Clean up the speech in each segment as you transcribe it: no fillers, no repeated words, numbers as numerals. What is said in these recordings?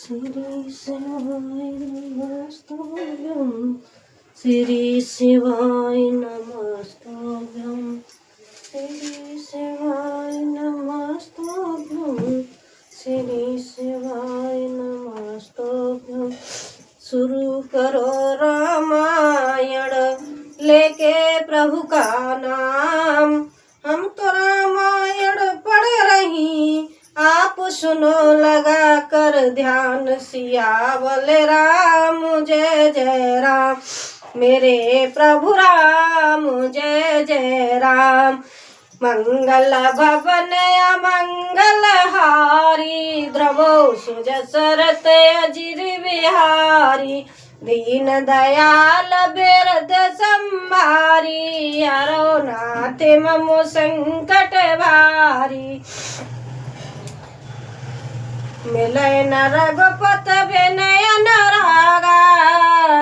श्री शिवाय नमस्तुभ्यं श्री शिवाय नमस्तुभ्यं श्री शिवाय नमस्तुभ्यं श्री शिवाय नमस्तुभ्यं। शुरू करो रामायण लेके प्रभु का नाम, हम तो रामायण पढ़ रही आप सुनो लगा कर ध्यान। सियावल राम जय जय राम, मेरे प्रभु राम जय जय राम। मंगल भवन अमंगल हारी, द्रवो सुजसरत अजिर बिहारी। दीन दयाल बिरद संभारी, हरो नाथ मम संकट भारी। मिलय न रघुपत विनय अनुरागा,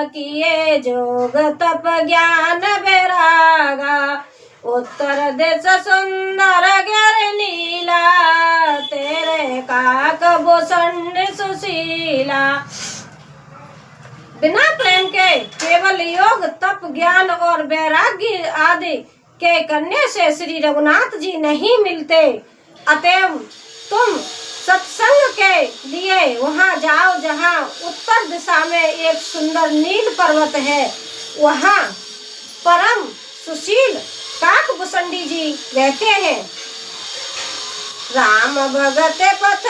किए जोग तप ज्ञान बैरागा। उत्तर देश सुंदर गिर लीला, तेरे काक भूषण सुशीला। बिना प्रेम के केवल योग तप ज्ञान और वैराग्य आदि के करने से श्री रघुनाथ जी नहीं मिलते। अतएव तुम सत्संग के लिए वहां जाओ जहां उत्तर दिशा में एक सुंदर नील पर्वत है। वहां परम सुशील काकभूषणी जी रहते हैं। राम भगत पथ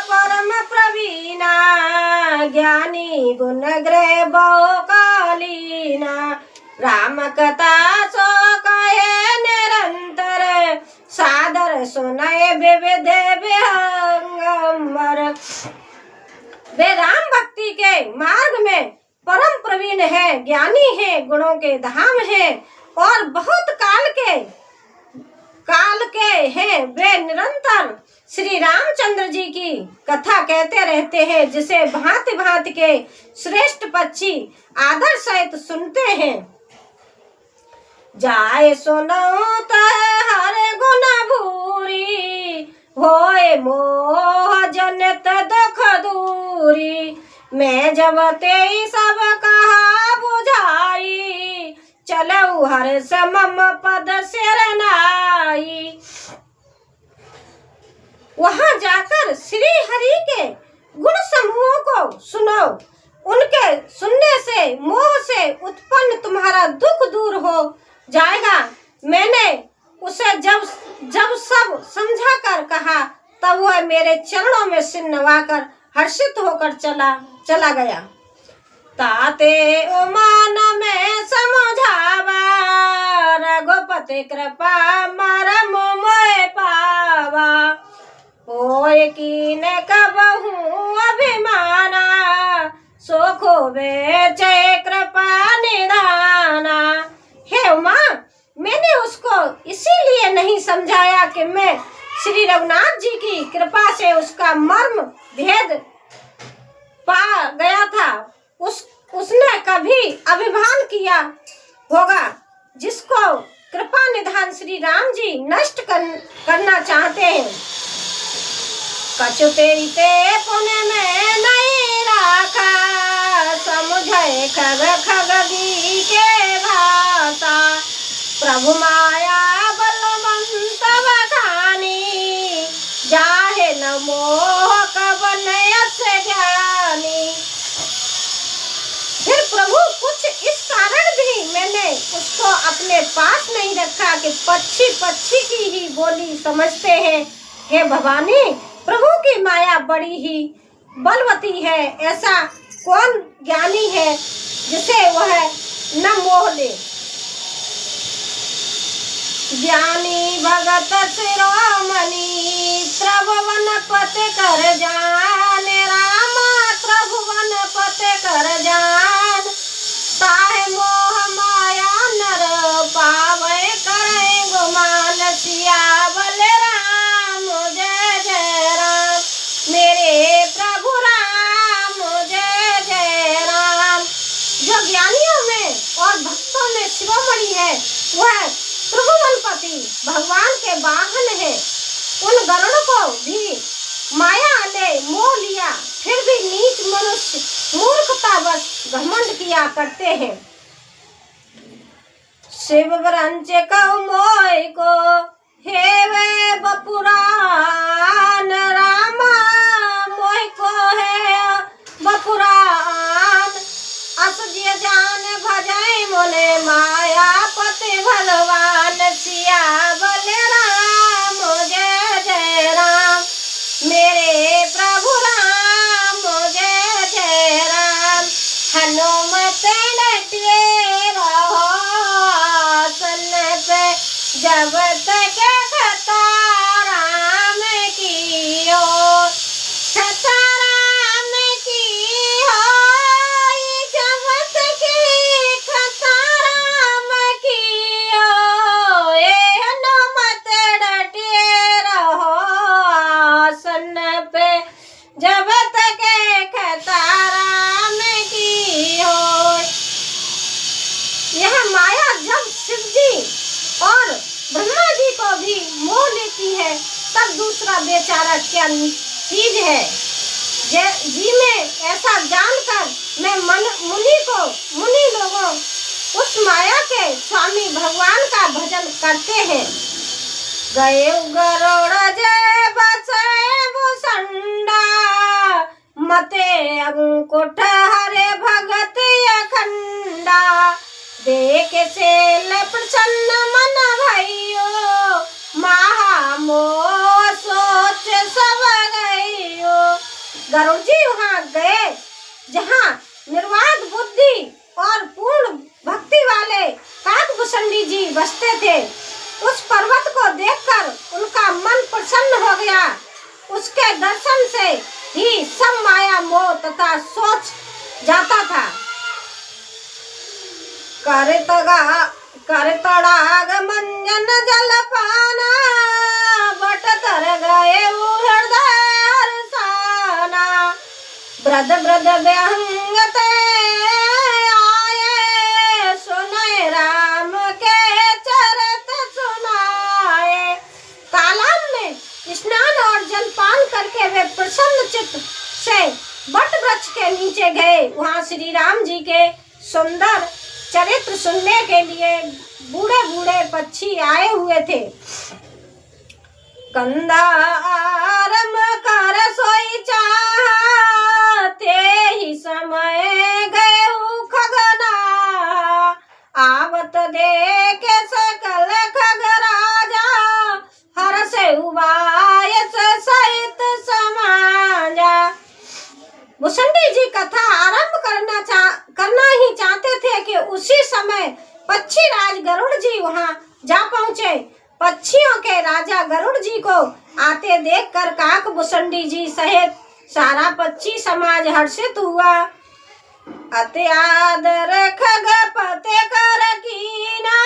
परम प्रवीणा, ज्ञानी गुण ग्रह बहु कालीना। राम कथा सो कहे निरंतर, सादर सुनाए विविध विहंगंबर। वे राम भक्ति के मार्ग में परम प्रवीण है, ज्ञानी है, गुणों के धाम है और बहुत काल के हैं। वे निरंतर श्री रामचंद्र जी की कथा कहते रहते हैं, जिसे भांति भांति के श्रेष्ठ पक्षी आदर सहित सुनते हैं। जाए सुनो हर गुण भूरी, होए मोह जनित दुख दूरी। मैं जब ते सब कहा बुझाई, चलो हर समम पद सिरनाई। वहां जाकर श्री हरि के गुण समूहों को सुनो, उनके सुनने से मोह से उत्पन्न तुम्हारा दुख दूर हो जाएगा। मैंने उसे जब सब समझा कर कहा, तब वह मेरे चरणों में सिर नवाकर हर्षित होकर चला गया। ताते उमान में समझावा, रघुपति कृपा मरम मोय पावा। होय कीन कबहू अभिमाना, सोखो बेचै कृपा निधाना। हे उमा, मैंने उसको इसीलिए नहीं समझाया कि मैं श्री रघुनाथ जी की कृपा से उसका मर्म भेद पा गया था। उसने कभी अभिमान किया होगा, जिसको कृपा निधान श्री राम जी नष्ट करना चाहते हैं। कछु तेरी ते पुण्य में नहीं राखा, समझे खग खगी के भाषा। प्रभु माया बलवंत बखानी, जाहे न मोह कवन से ज्ञानी। फिर प्रभु कुछ इस कारण भी मैंने उसको अपने पास नहीं रखा कि पक्षी की ही बोली समझते हैं। हे भवानी, प्रभु की माया बड़ी ही बलवती है। ऐसा कौन ज्ञानी है जिसे वह न मोह ले। ज्ञानी भगत शिरोमणि, त्रिभुवन पति कर जान। रामा त्रिभुवन पति कर जान, ताहे मोह माया नर पावे करे गुमान। सियावल राम जय जय राम, मेरे प्रभु राम जय जय राम। जो ज्ञानियों में और भक्तों में शिरोमणि है, वह त्रिभुवनपति भगवान के वाहन है। उन गरुड़ को भी माया ने मोह लिया, फिर भी नीच किया करते हैं। शिव ब्रंच कौ मोय को हे वे बपुरान, रामा मोय को है बपुरान। असजिय जान भजय मोले माया पति भगवान, सिया बलराम जय जय राम। मेरे प्रभु राम जय जय राम। हनुमत डटे रहो आसन पे, जब तक कथा राम की हो, कथा राम की हो, जब तक कथा राम की हो। ये हनुमत डटे रहो आसन पे, जब तक कथा राम की हो। यह माया जब शिव जी और ब्रह्मा जी को भी मोह लेती है, तब दूसरा बेचारा क्या चीज है। जी में ऐसा जानकर मैं मुनि लोगों उस माया के स्वामी भगवान का भजन करते हैं। गए गरुड़ जय बसे भुसंडा, मते अंकुट हरे भगत अखंडा। देख से प्रसन्न मन भइयो, महामोह सोच सब गइयो। गरुड़ जी वहाँ गए जहाँ निर्वाध बुद्धि और पूर्ण भक्ति वाले काकभूषणी जी बसते थे। उस पर्वत को देखकर उनका मन प्रसन्न हो गया। उसके दर्शन से ही सब माया मोह तथा सोच जाता था। कर तड़ाग मंजन जलपाना, बट तर गए हृदय हर्षाना। ब्रद ब्रद व्यंगते आए, सुनय राम के चरित सुनाए। तालाब में स्नान और जलपान करके वे प्रसन्न चित्त से बट वृक्ष के नीचे गए। वहाँ श्री राम जी के सुंदर चरित्र सुनने के लिए बूढ़े बूढ़े पक्षी आए हुए थे। कंधारम कर सोई चाहते ही समय गए खगना, आवत देख सकल खग राजा, हर से उबायस सहित समाजा। भुसंडी जी कथा आरंभ करना ही चाहते थे कि उसी समय पक्षी राज गरुड़ जी वहां जा पहुंचे। पक्षियों के राजा गरुड़ जी को आते देखकर काकभूषणी जी सहित सारा पक्षी समाज हर्षित हुआ। अति आदर खग पते कर कीना,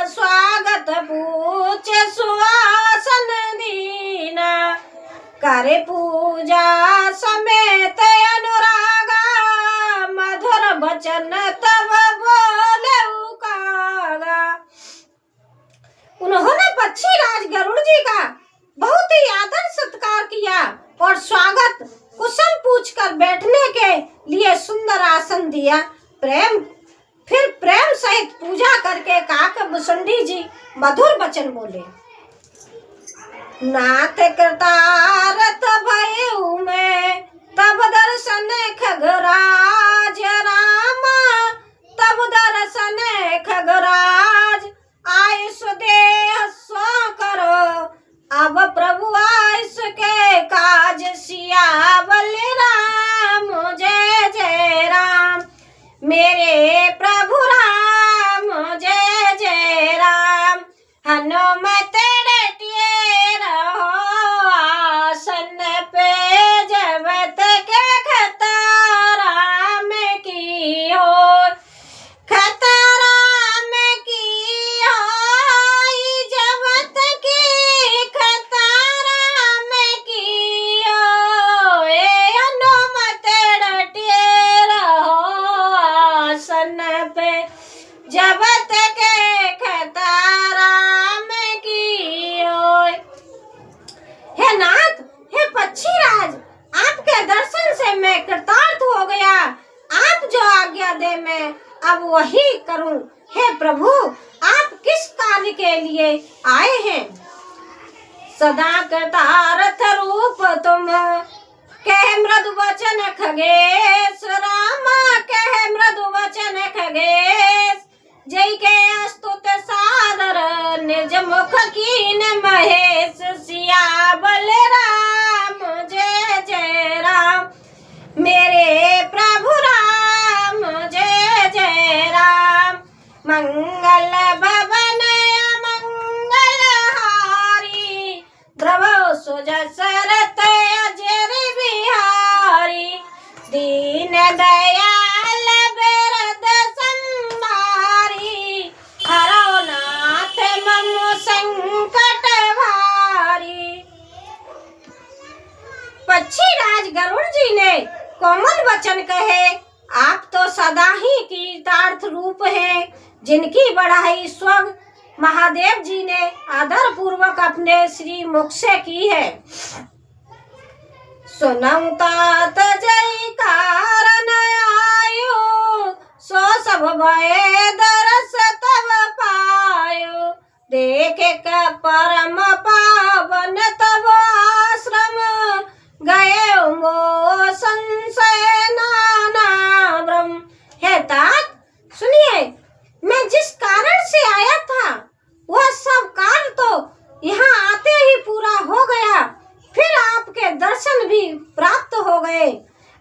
स्वागत पूछ सुआसन दीना। करे पूजा समेत अनुरागा, मधुर वचन तब बोले उकागा। उन्होंने पक्षी राज गरुड़ जी का बहुत ही आदर सत्कार किया और स्वागत कुशल पूछकर बैठने के लिए सुंदर आसन दिया। फिर प्रेम सहित पूजा करके काकभूषणी जी मधुर वचन बोले। नाथ कृतारथ भयउ में तब दर्शन खगराज रामा, तब दर्शन खगराज। आयुष देह स्व करो अब प्रभु आयुष के काज, सिया बलराम जय जय राम। मेरे प्रभु राम जय जय राम। हनुमत डटिए रहो आसन पे, जब तक कथा राम की हो, कथा राम की हो, जब तक कथा राम की हो। ए हनुमत डटिए रहो आसन पे, जब तक कथा राम की हो। हे नाथ, हे पक्षी राज, आपके दर्शन से मैं कृतार्थ हो गया। आप जो आज्ञा दे मैं अब वही करूं। हे प्रभु आप किस कार्य के लिए आए हैं? सदा कृतार्थ रूप तुम कह मृदु वचन खगेश, रामा कह मृदु वचन खगेश। जय के अस्तुत सादर निज मुख कीन महेश, सिया बलराम जय जय राम। मेरे प्रभु राम जय जय राम। मंगल भवन मंगल हारी, द्रव सुजसरत अजर बिहारी। दीन दयाल बिरद संभारी, हरो नाथ मम संकट भारी। पक्षी राज गरुड़ जी ने कोमल वचन कहे, आप तो सदा ही कीर्तार्थ रूप हैं, जिनकी बढ़ाई स्वर्ग महादेव जी ने आदर पूर्वक अपने श्री मुख से की है। सुनऊ तात जयकार आयो, सो सब भय दरस तब पायो। देखे का परम पावन तब आश्रम, गए मो संशय नाना भ्रम। हे तात सुनिए, मैं जिस कारण से आया था वह सब कार्य तो यहाँ आते ही पूरा हो गया, फिर आपके दर्शन भी प्राप्त हो गए।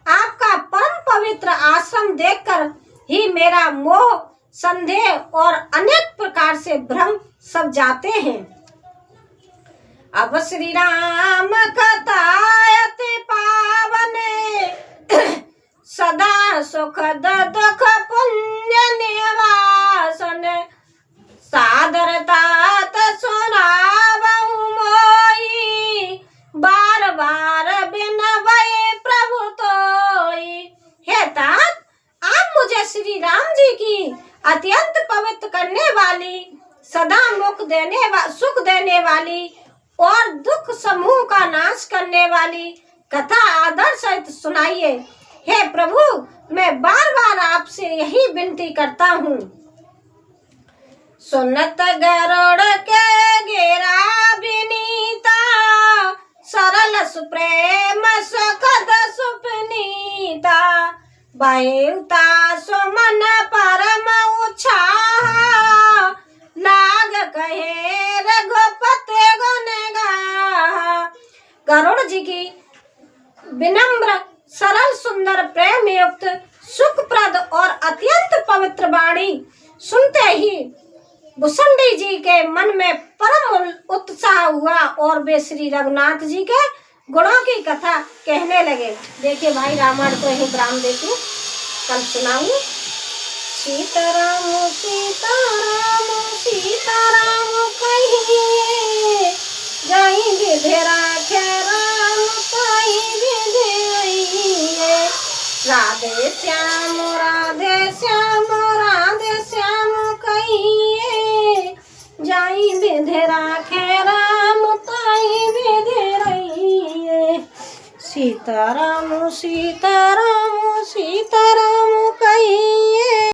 आपका परम पवित्र आश्रम देखकर ही मेरा मोह, संदेह और अनेक प्रकार से भ्रम सब जाते हैं। अब श्री राम कथायत पावन, सदा सुखद दुख पुण्य निवासन। सादरता सुनावहु मोई, बार बार बिनवै प्रभु तोई। हे तात आप मुझे श्री राम जी की अत्यंत पवित्र करने वाली, सदा सुख देने वाली और दुख समूह का नाश करने वाली कथा आदर सहित सुनाइए। हे प्रभु मैं बार बार आपसे यही विनती करता हूँ। सुनत गरुड़ के गिरा विनीता, सरल सुप्रेम सुखद सुपनीता। बहुता सुमन परम उछाहा, लाग कहे रघुपति गुण गाहा। गरुड़ जी की विनम्र सरल सुंदर प्रेम युक्त सुखप्रद और अत्यंत पवित्र वाणी सुनते ही भुसंडी जी के मन में परम उत्साह हुआ और वे श्री रघुनाथ जी के गुणों की कथा कहने लगे। देखिए भाई रामायण को ही विराम देती हूँ, कल सुनाऊंगी। सीताराम सीताराम सीताराम कहिए, जाई विधि राखे राम ताई विधि आइए। राधे श्याम राधे श्याम राधे श्याम कहिए, जाई विधि राखे राम ताई विधि रहिए। सीताराम सीताराम।